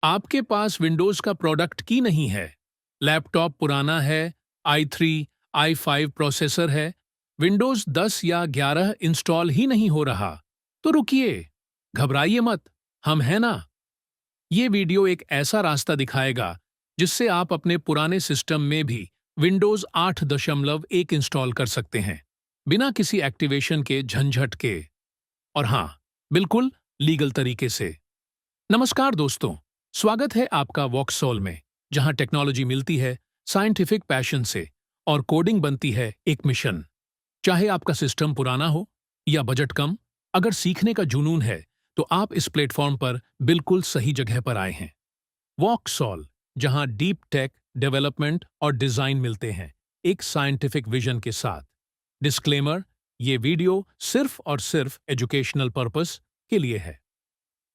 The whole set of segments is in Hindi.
आपके पास विंडोज का प्रोडक्ट की नहीं है, लैपटॉप पुराना है, i3, i5 प्रोसेसर है, विंडोज 10 या 11 इंस्टॉल ही नहीं हो रहा, तो रुकिए, घबराइए मत, हम हैं ना। ये वीडियो एक ऐसा रास्ता दिखाएगा जिससे आप अपने पुराने सिस्टम में भी विंडोज 8.1 इंस्टॉल कर सकते हैं, बिना किसी एक्टिवेशन के झंझट के। और हाँ, बिल्कुल लीगल तरीके से। नमस्कार दोस्तों, स्वागत है आपका वॉक्सॉल में, जहां टेक्नोलॉजी मिलती है साइंटिफिक पैशन से और कोडिंग बनती है एक मिशन। चाहे आपका सिस्टम पुराना हो या बजट कम, अगर सीखने का जुनून है तो आप इस प्लेटफॉर्म पर बिल्कुल सही जगह पर आए हैं। वॉक्सॉल, जहां डीप टेक डेवलपमेंट और डिजाइन मिलते हैं एक साइंटिफिक विजन के साथ। डिस्क्लेमर, ये वीडियो सिर्फ और सिर्फ एजुकेशनल पर्पस के लिए है।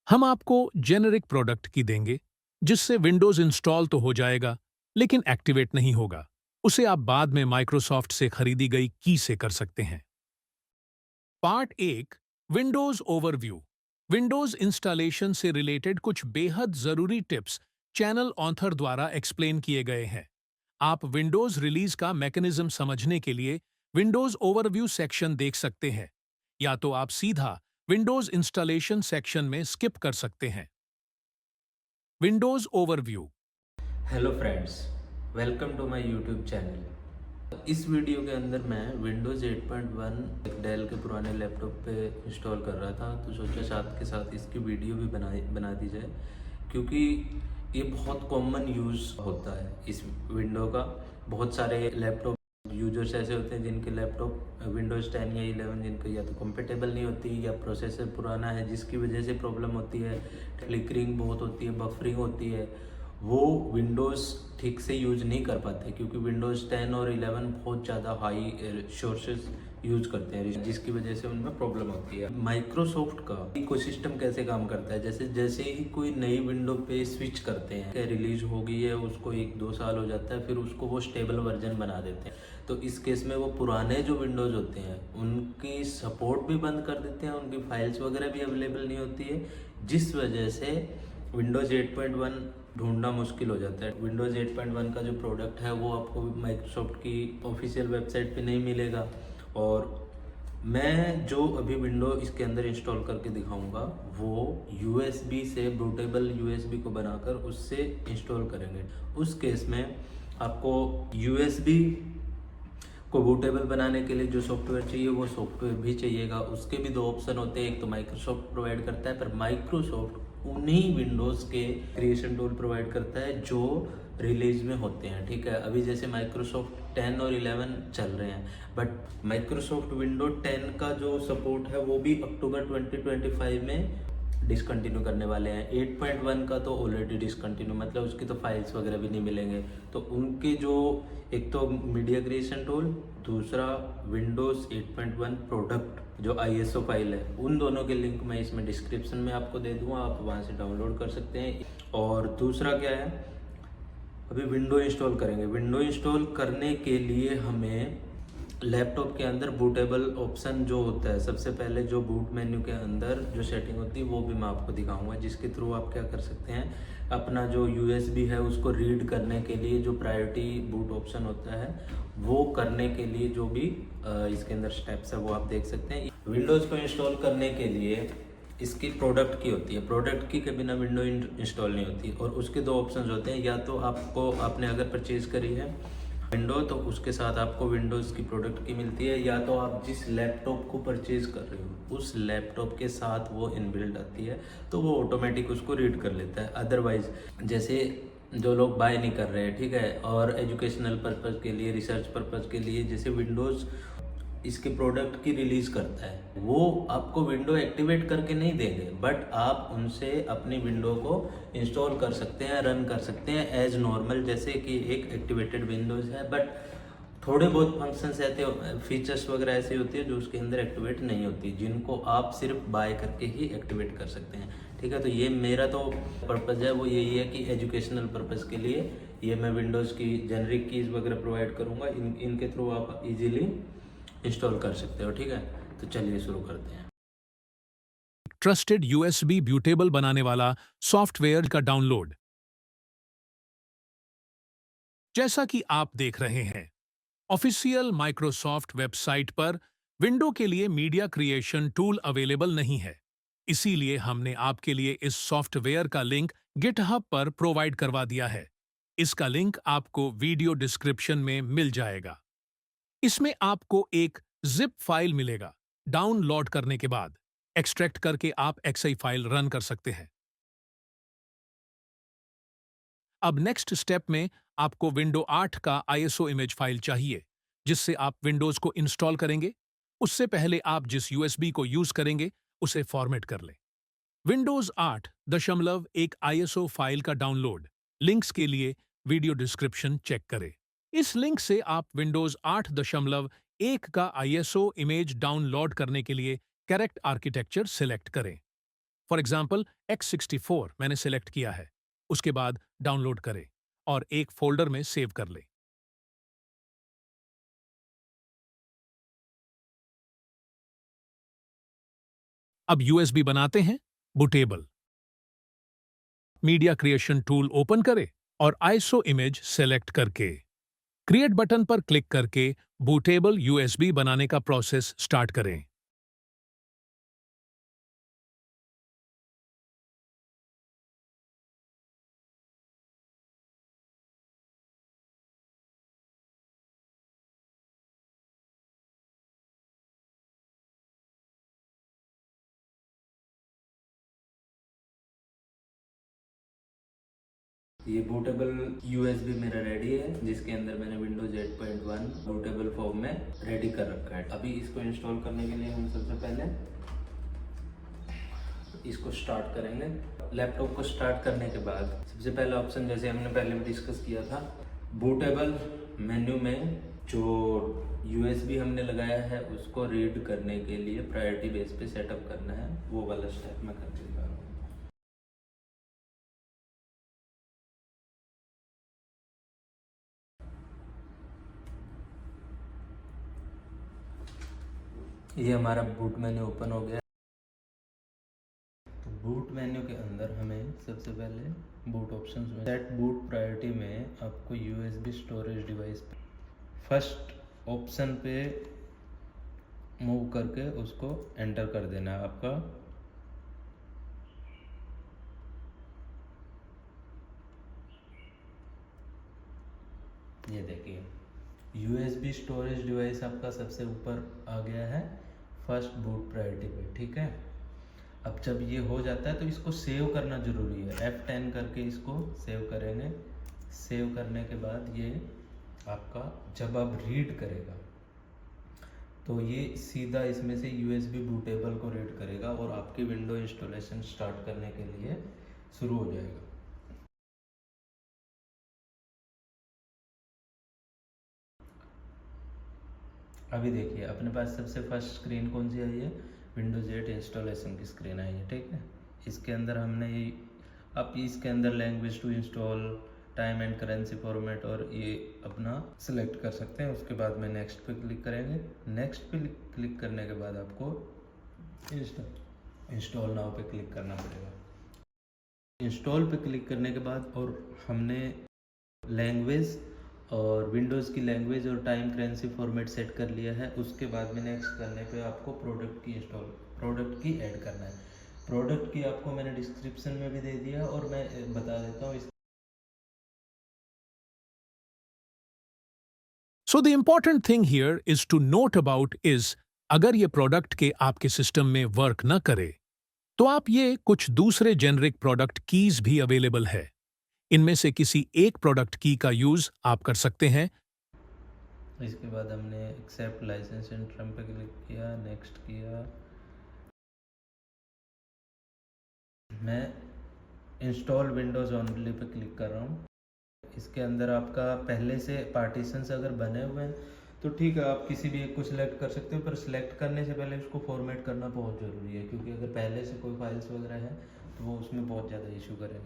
हम आपको जेनेरिक प्रोडक्ट की देंगे जिससे विंडोज इंस्टॉल तो हो जाएगा लेकिन एक्टिवेट नहीं होगा। उसे आप बाद में माइक्रोसॉफ्ट से खरीदी गई की से कर सकते हैं। Part 1, Windows overview. Windows installation से रिलेटेड कुछ बेहद जरूरी टिप्स चैनल ऑथर द्वारा एक्सप्लेन किए गए हैं। आप विंडोज रिलीज का मैकेनिज्म समझने के लिए विंडोज ओवरव्यू सेक्शन देख सकते हैं, या तो आप सीधा विंडोज इंस्टॉलेशन सेक्शन में स्किप कर सकते हैं। Windows overview. Hello friends, welcome to my YouTube channel. इस वीडियो के अंदर मैं विंडोज़ 8.1 एक डेल के पुराने लैपटॉप पे इंस्टॉल कर रहा था, तो सोचा साथ के साथ इसकी वीडियो भी बना दी जाए, क्योंकि ये बहुत कॉमन यूज़ होता है इस विंडो का। बहुत सारे लैपटॉप यूजर्स ऐसे होते हैं जिनके लैपटॉप विंडोज़ 10 या 11 जिनका या तो कंपेटेबल नहीं होती या प्रोसेसर पुराना है, जिसकी वजह से प्रॉब्लम होती है, फ्लिकरिंग बहुत होती है, बफरिंग होती है। वो विंडोज़ ठीक से यूज नहीं कर पाते, क्योंकि विंडोज़ 10 और 11 बहुत ज़्यादा हाई रिसोर्सेज यूज करते हैं, जिसकी वजह से उनमें प्रॉब्लम होती है। माइक्रोसॉफ्ट का इकोसिस्टम कैसे काम करता है, जैसे जैसे ही कोई नई विंडो पे स्विच करते हैं, रिलीज हो गई है, उसको 1-2 साल हो जाता है, फिर उसको वो स्टेबल वर्जन बना देते हैं। तो इस केस में वो पुराने जो विंडोज़ होते हैं उनकी सपोर्ट भी बंद कर देते हैं, उनकी फाइल्स वगैरह भी अवेलेबल नहीं होती है, जिस वजह से विंडोज़ 8.1 ढूंढना मुश्किल हो जाता है। विंडोज़ 8.1 का जो प्रोडक्ट है वो आपको माइक्रोसॉफ्ट की ऑफिशियल वेबसाइट पे नहीं मिलेगा। और मैं जो अभी विंडो इसके अंदर इंस्टॉल करके दिखाऊंगा वो यूएसबी से बूटेबल यूएसबी को बनाकर उससे इंस्टॉल करेंगे। उस केस में आपको यूएसबी को बूटेबल बनाने के लिए जो सॉफ्टवेयर चाहिए वो सॉफ्टवेयर भी चाहिएगा। उसके भी 2 ऑप्शन होते हैं, एक तो माइक्रोसॉफ्ट प्रोवाइड करता है, पर माइक्रोसॉफ्ट उन्हीं विंडोज़ के क्रिएशन टूल प्रोवाइड करता है जो रिलीज में होते हैं। ठीक है, अभी जैसे माइक्रोसॉफ्ट 10 और 11 चल रहे हैं, बट माइक्रोसॉफ्ट विंडो 10 का जो सपोर्ट है वो भी अक्टूबर 2025 में डिसकंटिन्यू करने वाले हैं। 8.1 का तो ऑलरेडी डिसकंटिन्यू, मतलब उसकी तो फाइल्स वगैरह भी नहीं मिलेंगे। तो उनके जो एक तो मीडिया क्रिएशन टूल, दूसरा विंडोज़ 8.1 प्रोडक्ट जो ISO फाइल है, उन दोनों के लिंक मैं इसमें डिस्क्रिप्शन में आपको दे दूंगा, आप वहाँ से डाउनलोड कर सकते हैं। और दूसरा क्या है, अभी विंडो इंस्टॉल करेंगे। विंडो इंस्टॉल करने के लिए हमें लैपटॉप के अंदर बूटेबल ऑप्शन जो होता है, सबसे पहले जो बूट मेन्यू के अंदर जो सेटिंग होती है वो भी मैं आपको दिखाऊंगा, जिसके थ्रू आप क्या कर सकते हैं, अपना जो यूएसबी है उसको रीड करने के लिए जो प्रायोरिटी बूट ऑप्शन होता है वो करने के लिए जो भी इसके अंदर स्टेप्स है वो आप देख सकते हैं। विंडोज़ को इंस्टॉल करने के लिए इसकी प्रोडक्ट की होती है, प्रोडक्ट की के बिना विंडो इंस्टॉल नहीं होती। और उसके 2 ऑप्शंस होते हैं, या तो आपने अगर परचेज करी है विंडो तो उसके साथ आपको विंडोज़ की प्रोडक्ट की मिलती है, या तो आप जिस लैपटॉप को परचेज कर रहे हो उस लैपटॉप के साथ वो इनबिल्ट आती है, तो वो ऑटोमेटिक उसको रीड कर लेता है। अदरवाइज जैसे जो लोग बाय नहीं कर रहे हैं, ठीक है, और एजुकेशनल पर्पज़ के लिए, रिसर्च पर्पज़ के लिए, जैसे विंडोज़ इसके प्रोडक्ट की रिलीज करता है, वो आपको विंडो एक्टिवेट करके नहीं देंगे, बट आप उनसे अपनी विंडो को इंस्टॉल कर सकते हैं, रन कर सकते हैं एज नॉर्मल, जैसे कि एक एक्टिवेटेड विंडोज़ है। बट थोड़े बहुत फंक्शंस ऐसे, फीचर्स वगैरह ऐसी होती है जो उसके अंदर एक्टिवेट नहीं होती, जिनको आप सिर्फ बाय करके ही एक्टिवेट कर सकते हैं। ठीक है, तो ये मेरा तो पर्पज़ है वो यही है कि एजुकेशनल पर्पज़ के लिए ये मैं विंडोज़ की जेनरिक कीज़ वगैरह प्रोवाइड करूँगा, इनके थ्रू आप इजीली इंस्टॉल कर सकते हो। ठीक है, तो चलिए शुरू करते हैं। ट्रस्टेड यूएसबी ब्यूटेबल बनाने वाला सॉफ्टवेयर का डाउनलोड। जैसा कि आप देख रहे हैं, ऑफिशियल माइक्रोसॉफ्ट वेबसाइट पर विंडो के लिए मीडिया क्रिएशन टूल अवेलेबल नहीं है। इसीलिए हमने आपके लिए इस सॉफ्टवेयर का लिंक गिटहब पर प्रोवाइड करवा दिया है। इसका लिंक आपको वीडियो डिस्क्रिप्शन में मिल जाएगा। इसमें आपको एक जिप फाइल मिलेगा। डाउनलोड करने के बाद एक्सट्रैक्ट करके आप एक्सआई फाइल रन कर सकते हैं। अब नेक्स्ट स्टेप में आपको विंडो 8 का आईएसओ इमेज फाइल चाहिए, जिससे आप विंडोज को इंस्टॉल करेंगे। उससे पहले आप जिस यूएसबी को यूज करेंगे उसे फॉर्मेट कर लें। विंडोज 8 एक आईएसओ फाइल का डाउनलोड। लिंक्स के लिए वीडियो डिस्क्रिप्शन चेक करें। इस लिंक से आप विंडोज 8.1 का आईएसओ इमेज डाउनलोड करने के लिए करेक्ट आर्किटेक्चर सिलेक्ट करें। फॉर एग्जाम्पल x64 मैंने सिलेक्ट किया है। उसके बाद डाउनलोड करें और एक फोल्डर में सेव कर लें। अब यूएसबी बनाते हैं। Bootable media creation tool open करें और आईएसओ इमेज सेलेक्ट करके क्रिएट बटन पर क्लिक करके बूटेबल यूएसबी बनाने का प्रोसेस स्टार्ट करें। ये बूटेबल यूएसबी मेरा रेडी है, जिसके अंदर मैंने विंडोज 8.1 बूटेबल फॉर्म में रेडी कर रखा है। अभी इसको इंस्टॉल करने के लिए हम सबसे पहले इसको स्टार्ट करेंगे। लैपटॉप को स्टार्ट करने के बाद सबसे पहला ऑप्शन, जैसे हमने पहले भी डिस्कस किया था, बूटेबल मेन्यू में जो यूएसबी हमने लगाया है उसको रीड करने के लिए प्रायोरिटी बेस पे सेटअप करना है। वो वाला स्टेप मैं करके दिखा रहा हूँ। ये हमारा बूट मेन्यू ओपन हो गया। तो बूट मेन्यू के अंदर हमें सबसे पहले बूट ऑप्शंस में सेट बूट प्रायोरिटी में आपको USB storage device first option पे मूव करके उसको एंटर कर देना है आपका। ये देखिए यूएसबी स्टोरेज डिवाइस आपका सबसे ऊपर आ गया है फर्स्ट बूट प्रायोरिटी पे, ठीक है। अब जब ये हो जाता है तो इसको सेव करना ज़रूरी है। F10 करके इसको सेव करेंगे। सेव करने के बाद ये आपका जब आप रीड करेगा तो ये सीधा इसमें से यूएसबी बूटेबल को रीड करेगा और आपकी विंडो इंस्टॉलेशन स्टार्ट करने के लिए शुरू हो जाएगा। अभी देखिए अपने पास सबसे फर्स्ट स्क्रीन कौन सी आई है, विंडोज 8 इंस्टॉलेशन की स्क्रीन आई है, ठीक है। इसके अंदर हमने ये अब इसके अंदर language to install, time and currency format और ये अपना सिलेक्ट कर सकते हैं। उसके बाद में नेक्स्ट पे क्लिक करेंगे। नेक्स्ट पे क्लिक करने के बाद आपको इंस्टॉल नाउ पे क्लिक करना पड़ेगा। इंस्टॉल पे क्लिक करने के बाद और हमने लैंग्वेज और विंडोज़ की लैंग्वेज और टाइम करेंसी फॉर्मेट सेट कर लिया है। उसके बाद में नेक्स्ट करने पे आपको प्रोडक्ट की ऐड करना है। प्रोडक्ट की आपको मैंने डिस्क्रिप्शन में भी दे दिया और मैं बता देता हूँ। So the important thing here is to note about is अगर ये प्रोडक्ट के आपके सिस्टम में वर्क न करे तो आप ये कुछ दूसरे जेनरिक प्रोडक्ट कीज भी अवेलेबल है। इनमें से किसी एक प्रोडक्ट की का यूज आप कर सकते हैं। इसके बाद हमने एक्सेप्ट लाइसेंस एंड टर्म पे क्लिक किया, नेक्स्ट किया। मैं install Windows only pay click कर रहा हूँ। इसके अंदर आपका पहले से पार्टीशंस अगर बने हुए हैं तो ठीक है, आप किसी भी एक को सिलेक्ट कर सकते हो, पर सिलेक्ट करने से पहले उसको फॉर्मेट करना बहुत ज़रूरी है, क्योंकि अगर पहले से कोई फाइल्स वगैरह है तो वो उसमें बहुत ज़्यादा इशू करेंगे।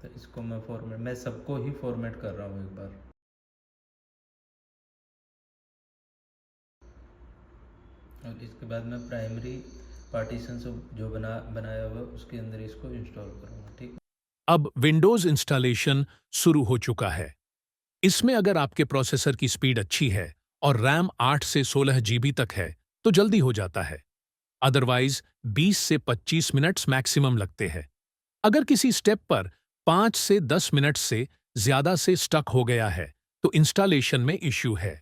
तो इसको मैं सबको ही फॉर्मेट कर रहा हूँ एक बार। और इसके बाद मैं प्राइमरी पार्टीशन से जो बनाया हुआ है उसके अंदर इसको इंस्टॉल करूँगा। ठीक है। अब विंडोज इंस्टॉलेशन शुरू हो चुका है। इसमें अगर आपके प्रोसेसर की स्पीड अच्छी है और रैम 8 से 16 जीबी तक है तो जल्दी हो जाता है। अदरवाइज 20 से 25 मिनट्स मैक्सिमम लगते हैं। अगर किसी स्टेप पर 5 से 10 मिनट से ज्यादा से स्टक हो गया है तो इंस्टॉलेशन में इश्यू है।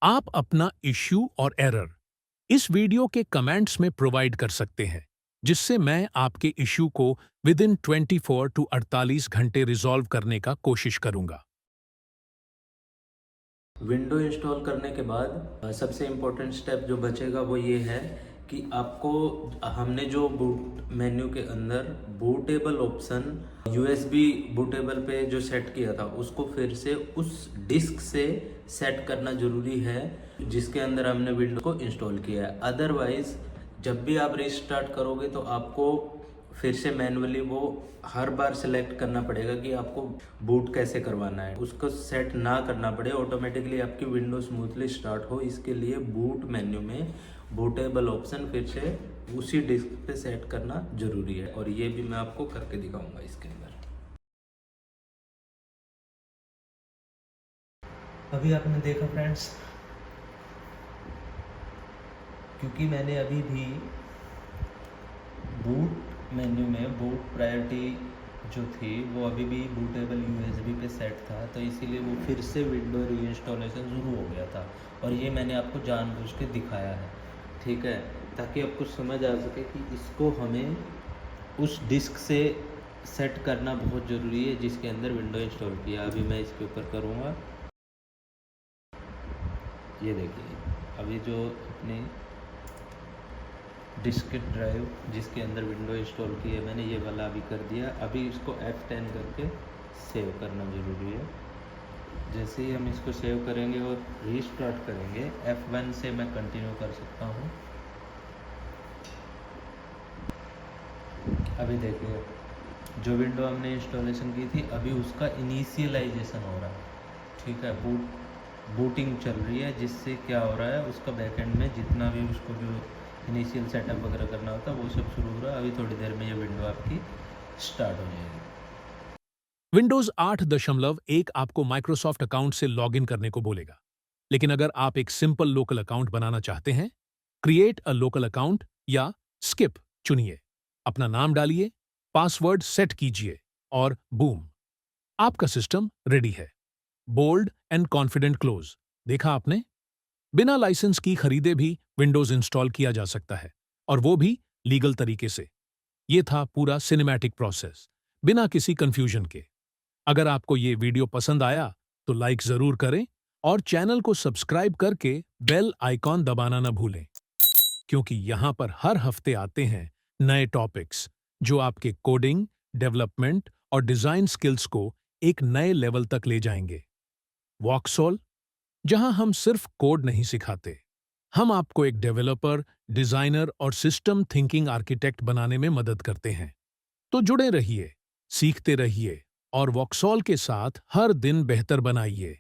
आप अपना इश्यू और एरर इस वीडियो के कमेंट्स में प्रोवाइड कर सकते हैं, जिससे मैं आपके इश्यू को विद इन 24 टू 48 घंटे रिजॉल्व करने का कोशिश करूंगा। विंडो इंस्टॉल करने के बाद सबसे इम्पोर्टेंट स्टेप जो बचेगा वो ये है कि आपको हमने जो बूट मेन्यू के अंदर बूटेबल ऑप्शन यूएसबी बूटेबल पे जो सेट किया था उसको फिर से उस डिस्क से सेट करना ज़रूरी है जिसके अंदर हमने विंडो को इंस्टॉल किया है। अदरवाइज जब भी आप रिस्टार्ट करोगे तो आपको फिर से मैनुअली वो हर बार सेलेक्ट करना पड़ेगा कि आपको बूट कैसे करवाना है। उसको सेट ना करना पड़े, ऑटोमेटिकली आपकी विंडो स्मूथली स्टार्ट हो, इसके लिए बूट मेन्यू में बूटेबल ऑप्शन फिर से उसी डिस्क पे सेट करना ज़रूरी है और ये भी मैं आपको करके दिखाऊंगा इसके अंदर। अभी आपने देखा फ्रेंड्स, क्योंकि मैंने अभी भी बूट मेन्यू में बूट प्रायोरिटी जो थी वो अभी भी बूटेबल यूएसबी पे सेट था, तो इसीलिए वो फिर से विंडो रीइंस्टॉलेशन शुरू हो गया था और ये मैंने आपको जानबूझ के दिखाया है। ठीक है, ताकि आपको समझ आ सके कि इसको हमें उस डिस्क से सेट करना बहुत ज़रूरी है जिसके अंदर विंडो इंस्टॉल किया। अभी मैं इसके ऊपर करूँगा, ये देखिए अभी जो अपनी डिस्क ड्राइव जिसके अंदर विंडो इंस्टॉल की है मैंने ये वाला अभी कर दिया। अभी इसको F10 करके सेव करना ज़रूरी है। जैसे ही हम इसको सेव करेंगे और रीस्टार्ट करेंगे, F1 से मैं कंटिन्यू कर सकता हूँ। अभी देखिए जो विंडो हमने इंस्टॉलेशन की थी अभी उसका इनिशियलाइजेशन हो रहा है। ठीक है, बूटिंग चल रही है, जिससे क्या हो रहा है उसका बैकएंड में जितना भी उसको जो इनिशियल सेटअप वगैरह करना होता है वो सब शुरू हो रहा है। अभी थोड़ी देर में ये विंडो आपकी स्टार्ट हो जाएगी। विंडोज 8.1 आपको माइक्रोसॉफ्ट अकाउंट से लॉगिन करने को बोलेगा, लेकिन अगर आप एक सिंपल लोकल अकाउंट बनाना चाहते हैं, क्रिएट अ लोकल अकाउंट या स्किप चुनिए, अपना नाम डालिए, पासवर्ड सेट कीजिए और बूम, आपका सिस्टम रेडी है। बोल्ड एंड कॉन्फिडेंट क्लोज, देखा आपने? बिना लाइसेंस की खरीदे भी विंडोज इंस्टॉल किया जा सकता है और वो भी लीगल तरीके से। ये था पूरा सिनेमैटिक प्रोसेस, बिना किसी कंफ्यूजन के। अगर आपको ये वीडियो पसंद आया तो लाइक जरूर करें और चैनल को सब्सक्राइब करके बेल आइकॉन दबाना न भूलें, क्योंकि यहां पर हर हफ्ते आते हैं नए टॉपिक्स जो आपके कोडिंग, डेवलपमेंट और डिजाइन स्किल्स को एक नए लेवल तक ले जाएंगे। वॉक्सॉल, जहां हम सिर्फ कोड नहीं सिखाते, हम आपको एक डेवलपर, डिजाइनर और सिस्टम थिंकिंग आर्किटेक्ट बनाने में मदद करते हैं। तो जुड़े रहिए, सीखते रहिए और वॉक्सॉल के साथ हर दिन बेहतर बनाइए।